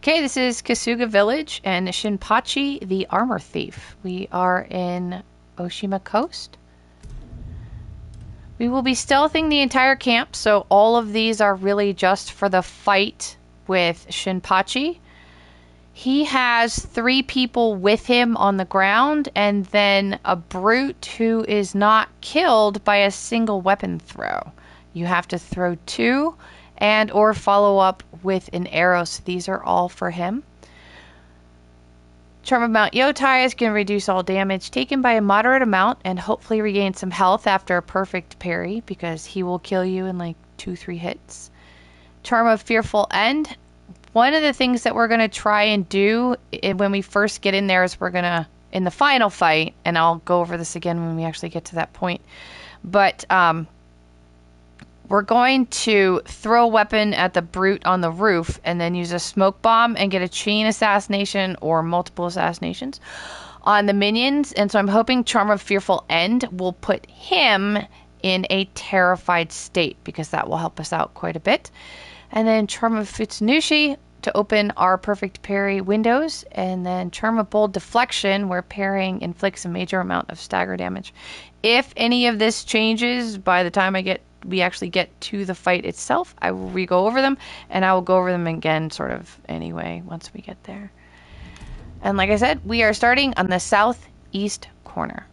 Okay, this is Kasuga Village and Shinpachi, the armor thief. We are in Oshima Coast. We will be stealthing the entire camp, so all of these are really just for the fight with Shinpachi. He has 3 people with him on the ground, and then a brute who is not killed by a single weapon throw. You have to throw 2 and or follow up with an arrow, so these are all for him. Charm of Mount Yotei is going to reduce all damage taken by a moderate amount and hopefully regain some health after a perfect parry, because he will kill you in like 2-3 hits. Charm of Fearful End. One of the things that we're going to try and do when we first get in there is we're going to, in the final fight, and I'll go over this again when we actually get to that point, but we're going to throw a weapon at the brute on the roof and then use a smoke bomb and get a chain assassination or multiple assassinations on the minions. And so I'm hoping Charm of Fearful End will put him in a terrified state, because that will help us out quite a bit. And then Charm of Futsunushi to open our perfect parry windows. And then Charm of Bold Deflection, where parrying inflicts a major amount of stagger damage. If any of this changes by the time we actually get to the fight itself, I will re-go over them, and I will go over them again sort of anyway once we get there. And like I said, we are starting on the southeast corner.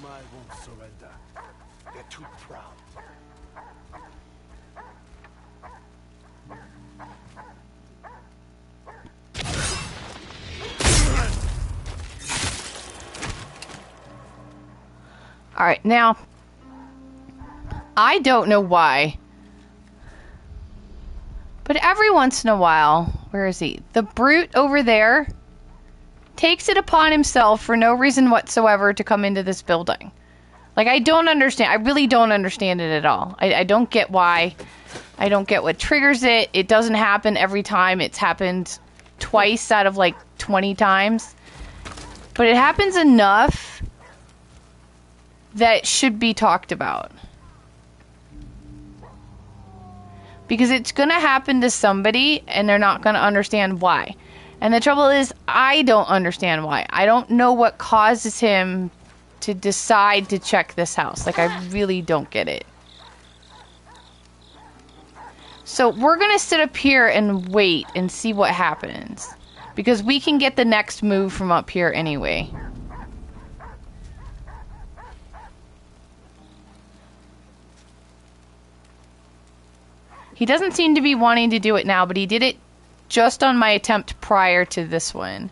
I won't surrender. They're too proud. Alright, now, I don't know why, but every once in a while, where is he? The brute over there takes it upon himself for no reason whatsoever to come into this building. Like, I don't understand. I really don't understand it at all. I don't get why. I don't get what triggers it. It doesn't happen every time. It's happened twice out of like 20 times. But it happens enough that it should be talked about. Because it's going to happen to somebody and they're not going to understand why. And the trouble is, I don't understand why. I don't know what causes him to decide to check this house. Like, I really don't get it. So we're going to sit up here and wait and see what happens. Because we can get the next move from up here anyway. He doesn't seem to be wanting to do it now, but he did it just on my attempt prior to this one.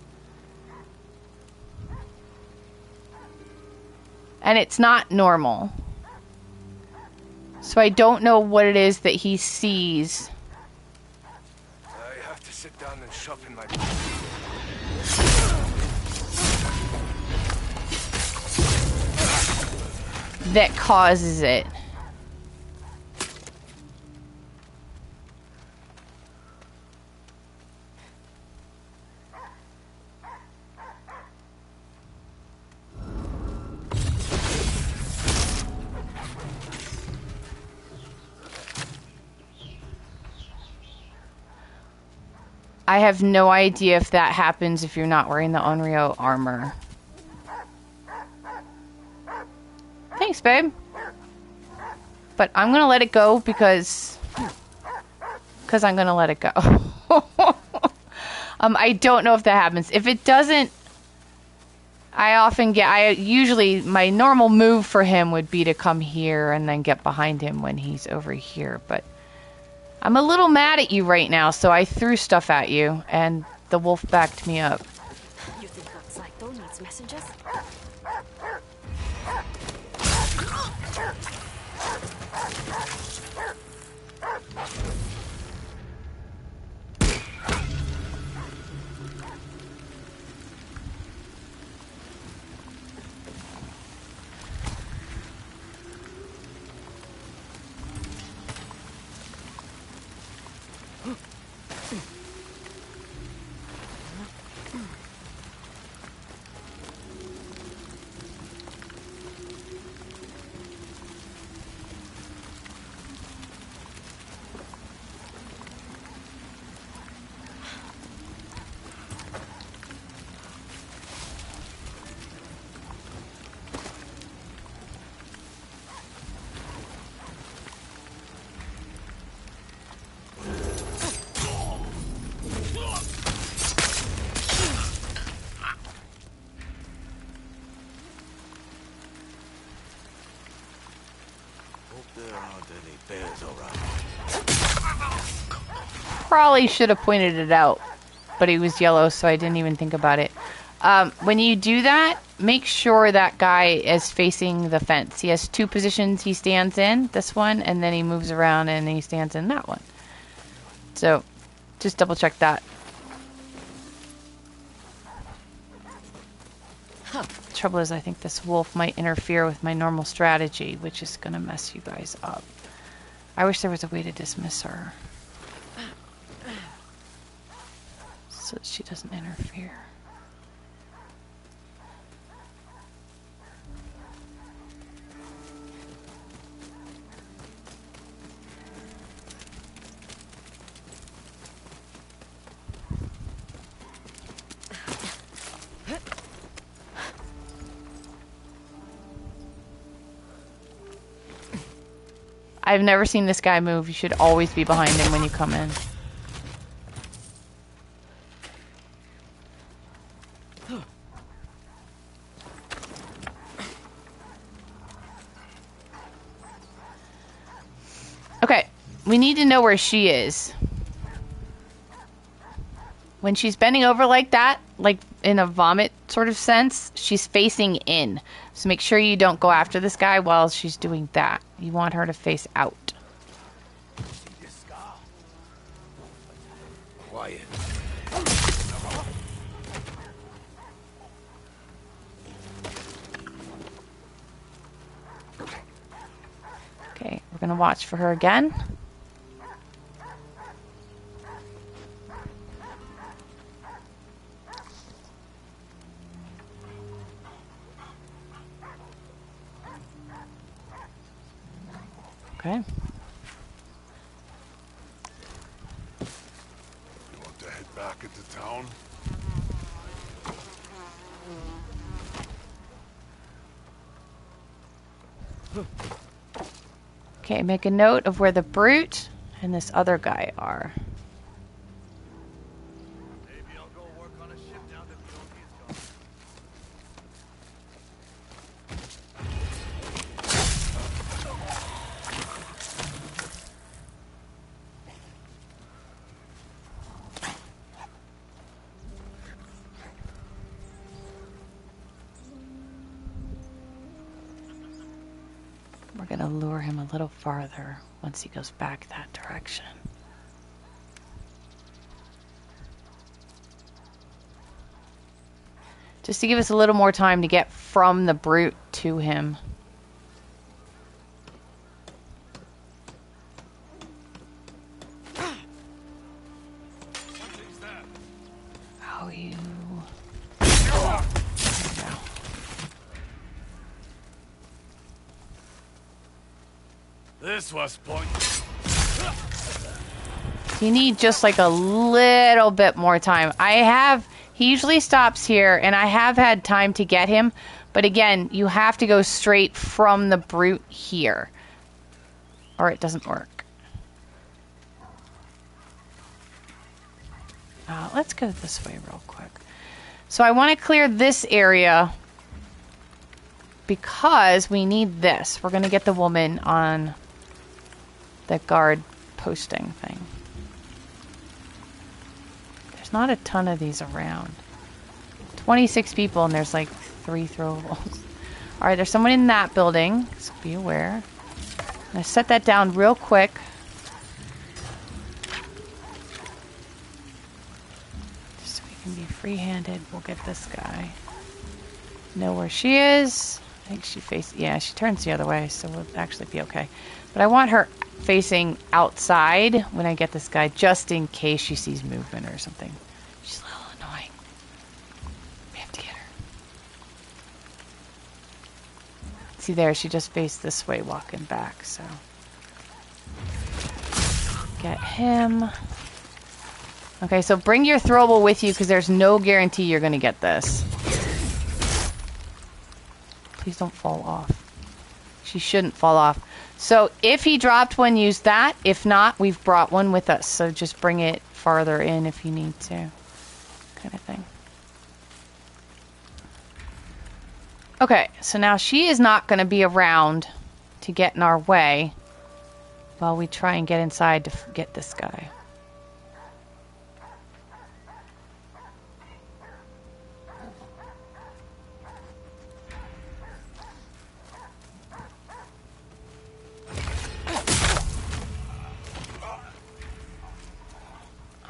And it's not normal. So I don't know what it is that he sees. I have to sit down and shop in my... that causes it. I have no idea if that happens if you're not wearing the Onryo armor. Thanks, babe. But I'm gonna let it go because I'm gonna let it go. I don't know if that happens. If it doesn't, usually my normal move for him would be to come here and then get behind him when he's over here, but I'm a little mad at you right now, so I threw stuff at you, and the wolf backed me up. You think that Saito needs messengers? Probably should have pointed it out, but he was yellow, so I didn't even think about it. When you do that, make sure that guy is facing the fence. He has two positions he stands in, this one, and then he moves around and he stands in that one. So, just double check that. Trouble is, I think this wolf might interfere with my normal strategy, which is going to mess you guys up. I wish there was a way to dismiss her, so that she doesn't interfere. I've never seen this guy move. You should always be behind him when you come in. Okay, we need to know where she is. When she's bending over like that, like in a vomit sort of sense, she's facing in. So make sure you don't go after this guy while she's doing that. You want her to face out. Quiet. Okay, we're gonna watch for her again. Okay. You want to head back into town? Okay, make a note of where the brute and this other guy are. Maybe I'll go work on a ship now that Yoki is We're gonna lure him a little farther once he goes back that direction. Just to give us a little more time to get from the brute to him. Oh, you... This was pointless. You need just like a little bit more time. He usually stops here, and I have had time to get him, but again, you have to go straight from the brute here, or it doesn't work. Let's go this way real quick. So I want to clear this area because we need this. We're going to get the woman on the guard posting thing. There's not a ton of these around. 26 people and there's like 3 throwables. Alright, there's someone in that building, so be aware. I'm going to set that down real quick. Just so we can be free-handed. We'll get this guy. Know where she is. I think she faces... Yeah, she turns the other way, so we'll actually be okay. But I want her facing outside when I get this guy, just in case she sees movement or something. She's a little annoying. We have to get her. See there, she just faced this way walking back, so. Get him. Okay, so bring your throwable with you because there's no guarantee you're going to get this. Please don't fall off. She shouldn't fall off. So if he dropped one, use that. If not, we've brought one with us. So just bring it farther in if you need to. Kind of thing. Okay, so now she is not going to be around to get in our way while we try and get inside to get this guy.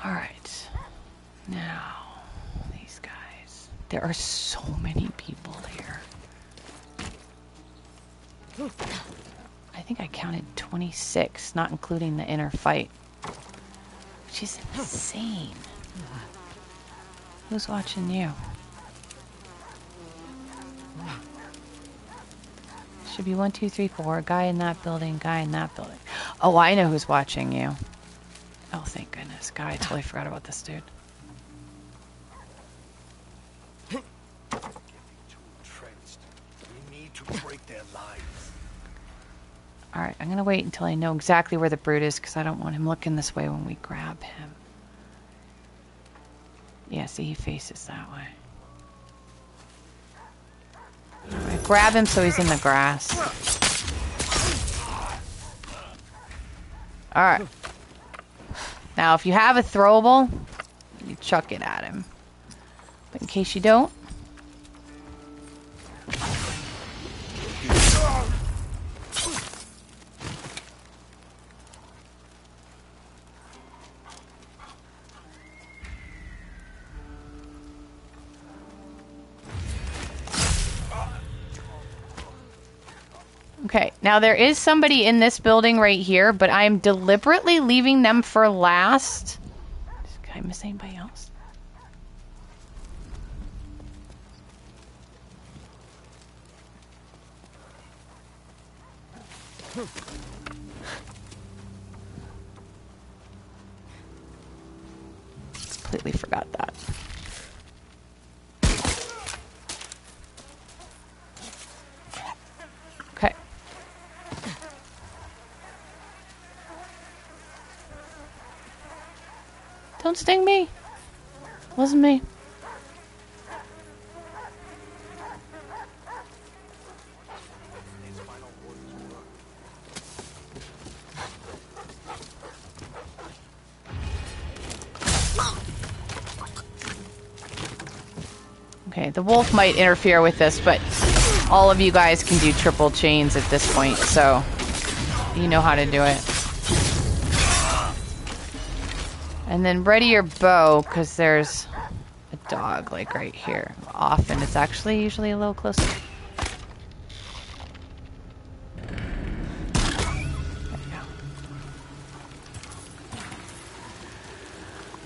Alright. Now, these guys. There are so many people here. I think I counted 26, not including the inner fight. Which is insane. Who's watching you? Should be 1, 2, 3, 4. Guy in that building, guy in that building. Oh, I know who's watching you. Oh, thank goodness. God, I totally forgot about this dude. Alright, I'm going to wait until I know exactly where the brute is because I don't want him looking this way when we grab him. Yeah, see, he faces that way. Right, grab him so he's in the grass. Alright. Now, if you have a throwable, you chuck it at him. But in case you don't... Okay, now there is somebody in this building right here, but I'm deliberately leaving them for last. Did I miss anybody else? Completely forgot that. Okay. Don't sting me. Wasn't me. Okay, the wolf might interfere with this, but all of you guys can do triple chains at this point, so you know how to do it. And then ready your bow, because there's a dog, like, right here. Often it's actually usually a little closer. There we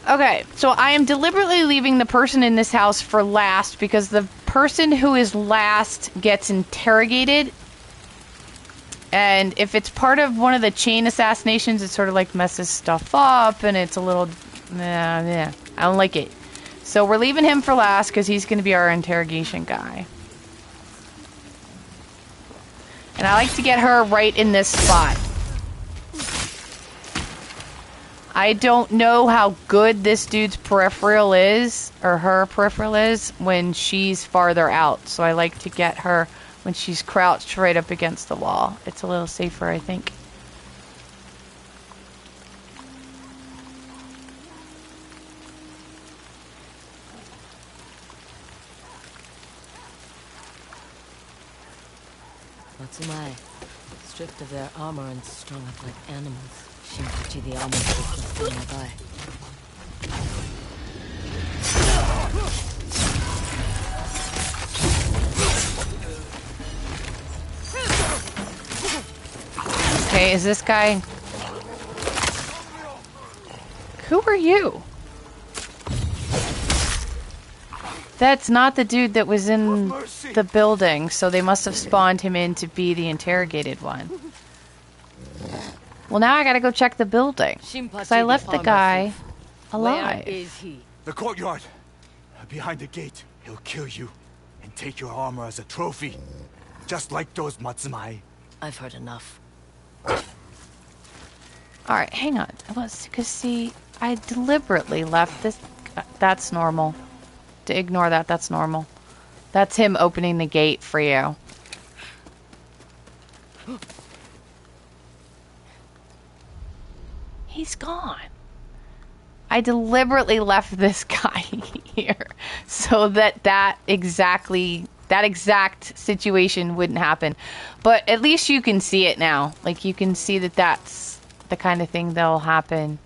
go. Okay, so I am deliberately leaving the person in this house for last, because the person who is last gets interrogated. And if it's part of one of the chain assassinations, it sort of like messes stuff up, and it's a little, I don't like it. So we're leaving him for last because he's going to be our interrogation guy. And I like to get her right in this spot. I don't know how good this dude's peripheral is, or her peripheral is, when she's farther out. So I like to get her when she's crouched right up against the wall. It's a little safer, I think. What's stripped of their armor and strung up like animals. Shinpachi the armor just nearby. Okay, is this guy Who are you? That's not the dude that was in the building, so they must have spawned him in to be the interrogated one. Well, now I gotta go check the building. Because I left the guy alive. Where is he? The courtyard. Behind the gate. He'll kill you and take your armor as a trophy. Just like those Matsumai. I've heard enough. Alright, hang on. Because, see, I deliberately left this... That's normal. To ignore that, that's normal. That's him opening the gate for you. He's gone. I deliberately left this guy here so that exact situation wouldn't happen. But at least you can see it now. Like, you can see that that's the kind of thing that'll happen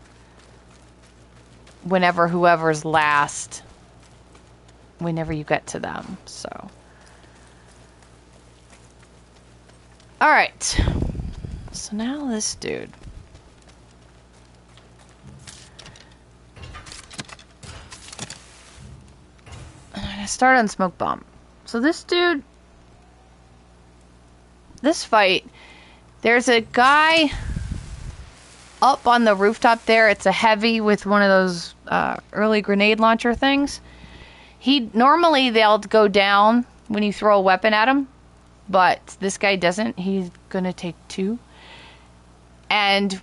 whenever whoever's last, whenever you get to them. So, all right. So now this dude. I start on smoke bomb. So this dude, this fight, there's a guy up on the rooftop there. It's a heavy with one of those early grenade launcher things. Normally they'll go down when you throw a weapon at him, but this guy doesn't. He's gonna take 2. And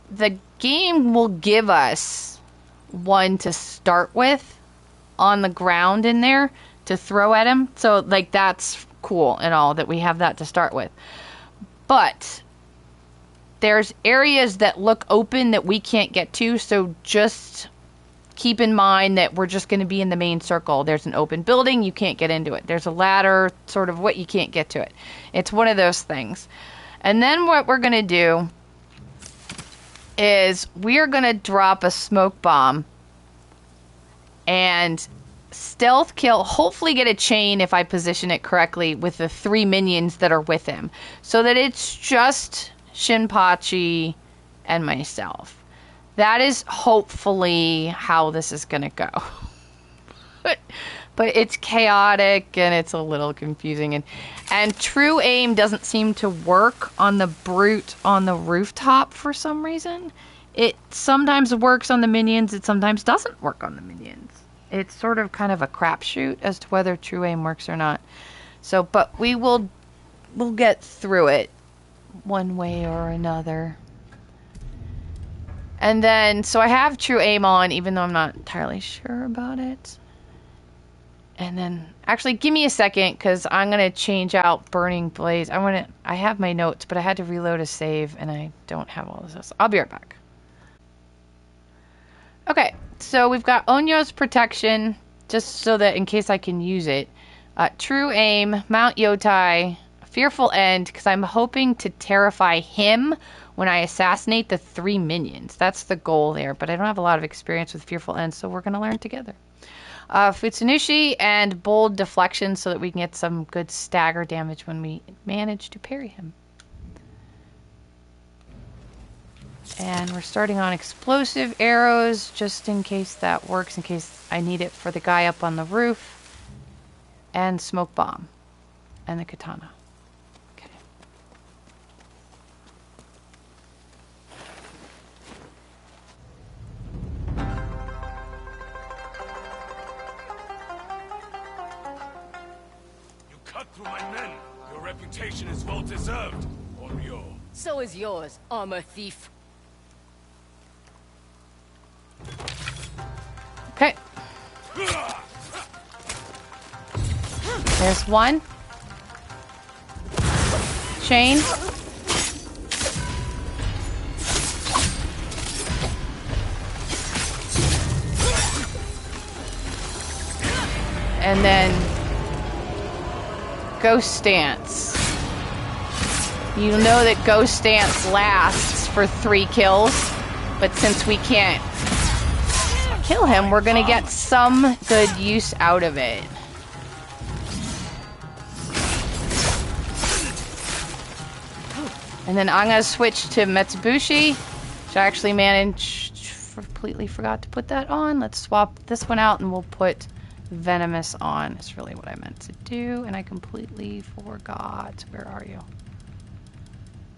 the game will give us one to start with on the ground in there to throw at him. So, like, that's cool and all that we have that to start with. But there's areas that look open that we can't get to, so just keep in mind that we're just going to be in the main circle. There's an open building, you can't get into it. There's a ladder, sort of what, you can't get to it. It's one of those things. And then what we're going to do is we're going to drop a smoke bomb and stealth kill, hopefully get a chain if I position it correctly with the 3 minions that are with him, so that it's just Shinpachi and myself. That is hopefully how this is gonna go. but it's chaotic and it's a little confusing, and true aim doesn't seem to work on the brute on the rooftop for some reason. It sometimes works on the minions, it sometimes doesn't work on the minions. It's sort of kind of a crapshoot as to whether true aim works or not. So, but we'll get through it one way or another. And then, so I have true aim on, even though I'm not entirely sure about it. And then, actually, give me a second, because I'm going to change out Burning Blaze. I have my notes, but I had to reload a save, and I don't have all of this. I'll be right back. Okay, so we've got Onryo's protection, just so that in case I can use it. True aim, Mount Yotei, fearful end, because I'm hoping to terrify him when I assassinate the 3 minions. That's the goal there, but I don't have a lot of experience with fearful end, so we're going to learn together. Futsunushi and bold deflection, so that we can get some good stagger damage when we manage to parry him. And we're starting on explosive arrows, just in case that works, in case I need it for the guy up on the roof. And smoke bomb. And the katana. Okay. You cut through my men. Your reputation is well deserved, Onryo. So is yours, armor thief. Okay. There's one. Chain. And then Ghost Stance. You know that Ghost Stance lasts for 3 kills, but since we can't kill him, we're gonna get some good use out of it. And then I'm gonna switch to Metsubushi, which I actually managed completely forgot to put that on. Let's swap this one out and we'll put Venomous on. That's really what I meant to do, and I completely forgot. Where are you?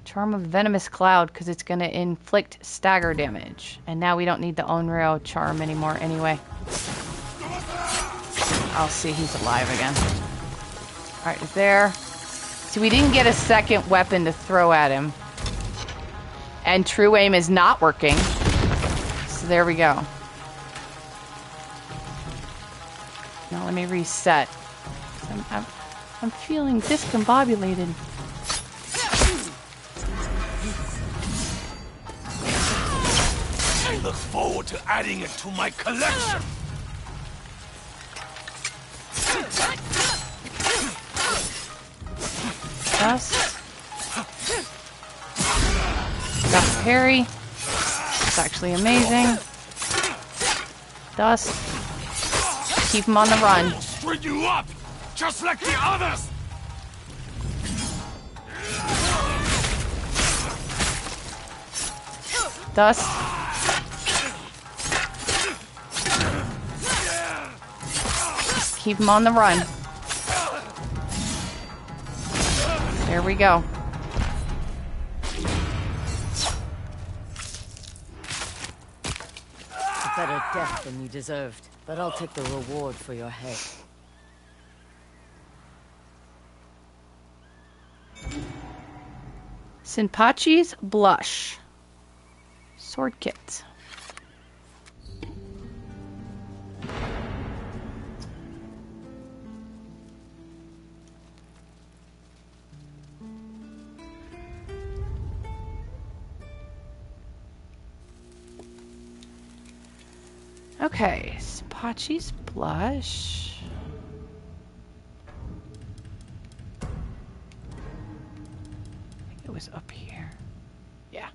Charm of Venomous Cloud, because it's going to inflict stagger damage. And now we don't need the Onryo charm anymore anyway. I'll see he's alive again. Alright, there. See, we didn't get a second weapon to throw at him. And true aim is not working. So there we go. Now let me reset. I'm feeling discombobulated. I look forward to adding it to my collection. Dust. Got the parry. It's actually amazing. Dust. Keep him on the run. String you up, just like the others. Dust. Just keep him on the run. There we go. A better death than you deserved, but I'll take the reward for your head. Shinpachi's Blush. Sword kit. Okay, Shinpachi's Blush. I think it was up here. Yeah.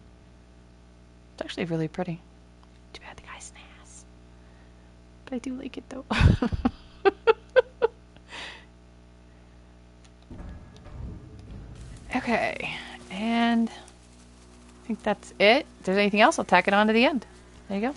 It's actually really pretty. Too bad the guy's an ass. But I do like it though. Okay, and I think that's it. If there's anything else, I'll tack it on to the end. There you go.